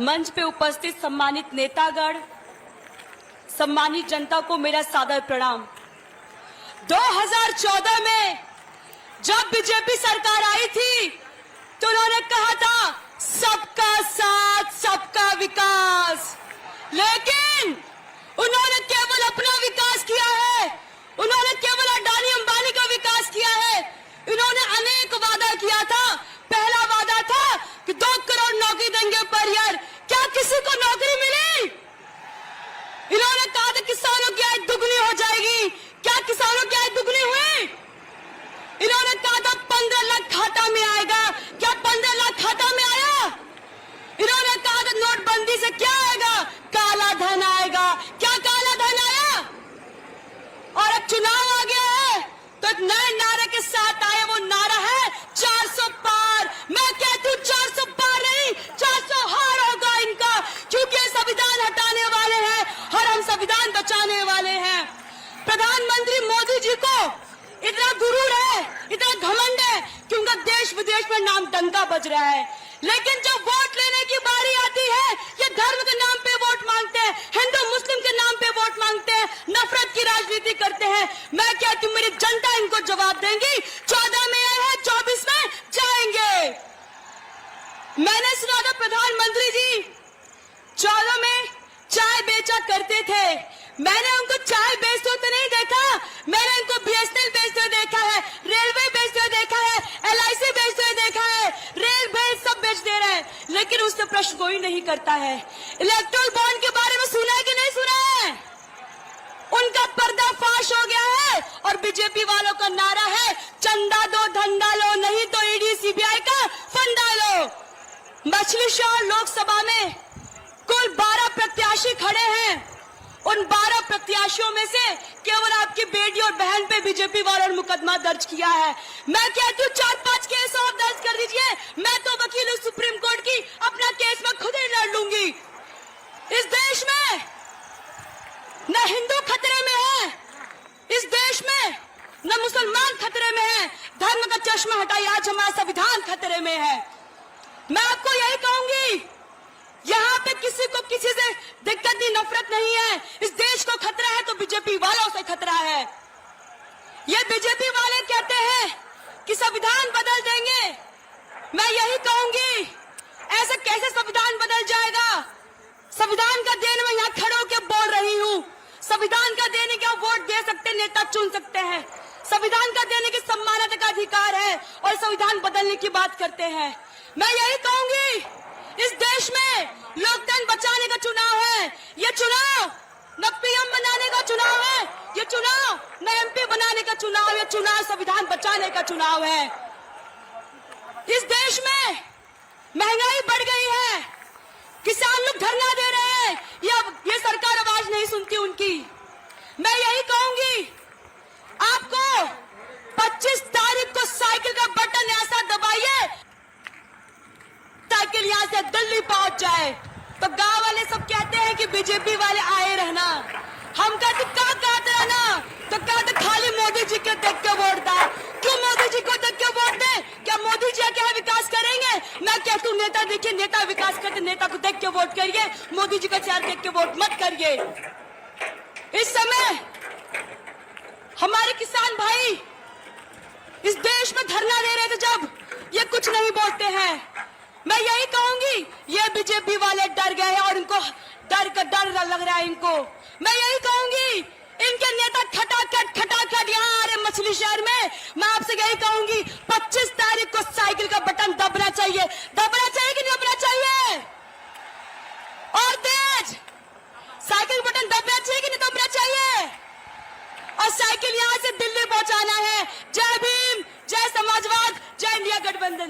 मंच पे उपस्थित सम्मानित नेतागण, सम्मानित जनता को मेरा सादर प्रणाम। 2014 में जब बीजेपी सरकार आई थी तो उन्होंने कहा था सबका साथ सबका विकास, लेकिन उन्होंने केवल अपना विकास किया है, उन्होंने केवल अडानी अंबानी का विकास किया है। इन्होंने अनेक वादा किया था। पहला वादा था कि 2 करोड़ नौकरी देंगे पर ईयर। क्या किसी को नौकरी मिली? इन्होंने कहा था किसानों की आय दुगनी हो जाएगी। क्या किसानों की आय दुगनी हुई? इन्होंने कहा था 15 लाख खाता में आएगा। क्या 15 लाख खाता में आया? इन्होंने कहा था नोटबंदी से क्या आएगा? काला धन आएगा। क्या काला धन आया? और अब चुनाव आ गया है तो एक नए नारे के साथ आए। वो नारा है 400 पार। मैं कहती हूँ 400 पार नहीं, 400 हार होगा इनका, क्योंकि संविधान हटाने वाले हैं और हम संविधान बचाने वाले हैं। प्रधानमंत्री मोदी जी को इतना गुरूर है, इतना घमंड है कि उनका देश विदेश में नाम डंका बज रहा है, लेकिन जब वोट लेने की बारी आती है ये धर्म के नाम पे वोट मांगते हैं, हिंदू मुस्लिम के नाम पे वोट मांगते हैं, नफरत की राजनीति करते हैं। मैं कहती हूँ मेरी जनता इनको जवाब देंगी। 14 में आए हैं, 24 में जाएंगे। मैंने सुना था प्रधानमंत्री जी 14 में चाय बेचा करते थे। मैंने उनको चाय बेचते हुए तो नहीं देखा, मैंने इनको बीएसएनएल बेचते हुए देखा है, रेलवे बेचते हुए देखा है, एलआईसी बेचते हुए देखा है, रेल भेज सब बेच दे रहे हैं, लेकिन उससे प्रश्न कोई नहीं करता है। इलेक्ट्रल बॉन्ड के बारे में सुना है कि नहीं सुना है? उनका पर्दाफाश हो गया है और बीजेपी वालों का नारा है चंदा दो धंधा लो, नहीं तो ईडी सीबीआई का फंडा लो। मछली शहर लोकसभा में कुल 12 प्रत्याशी खड़े हैं। उन 12 प्रत्याशियों में से केवल आपकी बेटी और बहन पे बीजेपी वालों ने मुकदमा दर्ज किया है। मैं कहती हूँ 4-5 केस और दर्ज कर दीजिए। मैं तो वकील हूँ सुप्रीम कोर्ट की, अपना केस मैं खुद ही लड़ लूंगी। इस देश में न हिंदू खतरे में है, इस देश में न मुसलमान खतरे में है। धर्म का चश्मा हटाइए, आज हमारा संविधान खतरे में है। मैं आपको यही कहूंगी, यहाँ पे किसी को किसी से दिक्कत नहीं, नफरत नहीं है। इस देश को खतरा है तो बीजेपी वालों से खतरा है। ये बीजेपी वाले कहते हैं कि संविधान बदल देंगे। मैं यही कहूंगी, ऐसे कैसे संविधान बदल जाएगा? संविधान का देन मैं यहाँ खड़े होकर बोल रही हूँ। संविधान का देने का वोट दे सकते, नेता चुन सकते हैं। संविधान का देने के सम्मानता का अधिकार है और संविधान बदलने की बात करते हैं। मैं यही कहूंगी, इस देश में लोकतंत्र बचाने का चुनाव है। ये चुनाव न पीएम बनाने का चुनाव है, ये चुनाव न एमपी बनाने का चुनाव, ये चुनाव संविधान बचाने का चुनाव है। इस देश में महंगाई बढ़ गई है, किसान लोग धरना दे रहे हैं, ये सरकार आवाज नहीं सुनती उनकी। मैं यही कहूंगी, आपको 25 तारीख को साइकिल का बटन ऐसा दबाइए साइकिल यहाँ से दिल्ली पहुंच जाए। तो गांव वाले सब कहते हैं कि बीजेपी वाले आए रहना। हम कहते कहाँ कहते रहना, तो कहते खाली मोदी जी के देख के वोट दे। क्यों मोदी जी को देख के वोट दे? क्या मोदी जी क्या विकास करेंगे? मैं कहती हूँ नेता देखिए, नेता विकास करते, नेता को देख के वोट करिए, मोदी जी का चेहरा देख के वोट मत करिए। इस समय हमारे किसान भाई इस देश में धरना दे रहे थे, जब ये कुछ नहीं बोलते हैं। मैं यही कहूंगी, ये बीजेपी वाले डर गए हैं और इनको डर लग रहा है इनको। मैं यही कहूंगी, इनके नेता खटाखट यहाँ आ रहे मछली शहर में। मैं आपसे यही कहूंगी 25 तारीख को साइकिल का बटन दबना चाहिए। दबना चाहिए कि नहीं दबना चाहिए? और तेज साइकिल बटन दबना चाहिए कि नहीं दबना चाहिए? और साइकिल यहाँ से दिल्ली पहुंचाना है। जय भीम, जय समाजवाद, जय इंडिया गठबंधन।